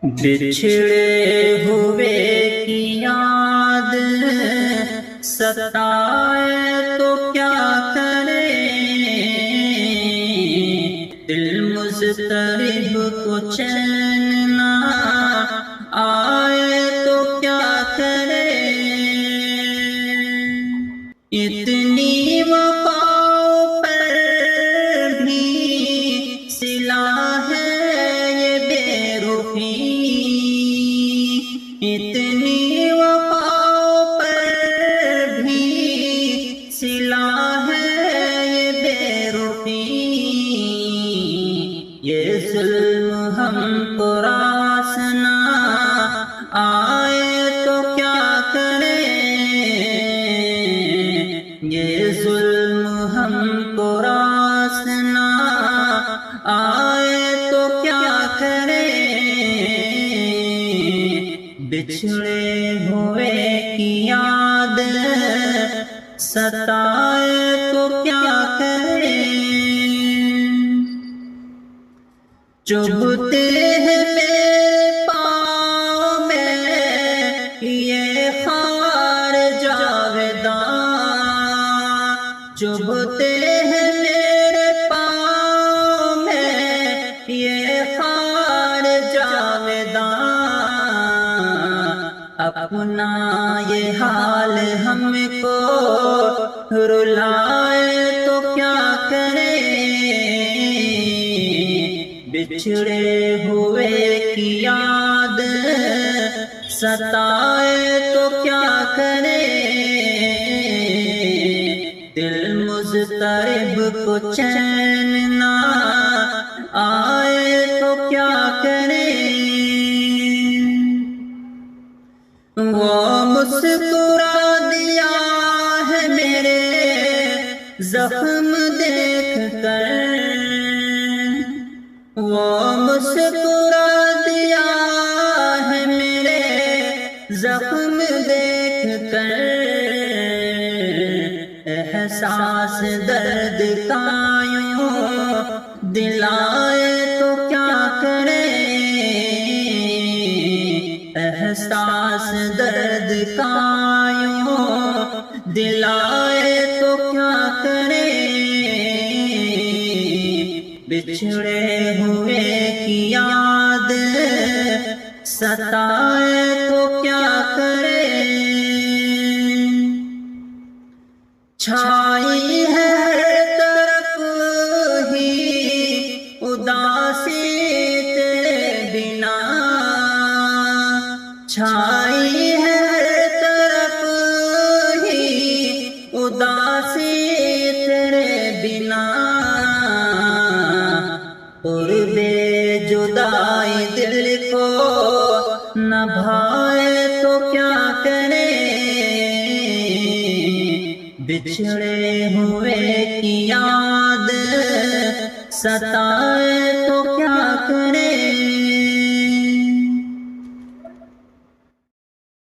بچھڑے ہوئے کی یاد ستائے تو کیا کرے، دل مضطرب کو چین نہ آئے تو کیا کرے، اتنی وفا پر بھی صلا ہے یہ بے رخی، اتنی وفا پر بھی صلا ہے یہ بے رخی، یہ ظلم ہم کو راس نہ آئے تو کیا کرے، یہ ظلم ہم کو راس نہ آئے تو کیا کرے، بچھڑے ہوئے کی یاد ستائے تو کیا کرے، چبھتے ہیں میرے پاؤں میں یہ خار جاویداں، چبھتے ہیں میرے پاؤں میں یہ خار جاویداں، اپنا یہ حال ہم کو رلائے تو کیا کرے، بچھڑے ہوئے کی یاد ستائے تو کیا کرے، دل مضطرب کو چین نہ آئے تو کیا کرے، وہ مسکرا دیا ہے میرے زخم دیکھ کر، وہ مسکرا دیا ہے میرے زخم دیکھ کر، احساس درد کا یوں دلائے تو کیا کرے، احساس درد کا یوں دلائے تو کیا کرے، بچھڑے ہوئے کی یاد ستائے تو کیا کرے، چھائی ہے ہر طرف ہی اداسی تیرے بنا، چھائی ہے ہر طرف ہی اداسی تیرے بنا، قرب جدائی دل کو نہ بھائے تو کیا کرے، بچھڑے ہوئے کی یاد ستائے تو کیا کرے۔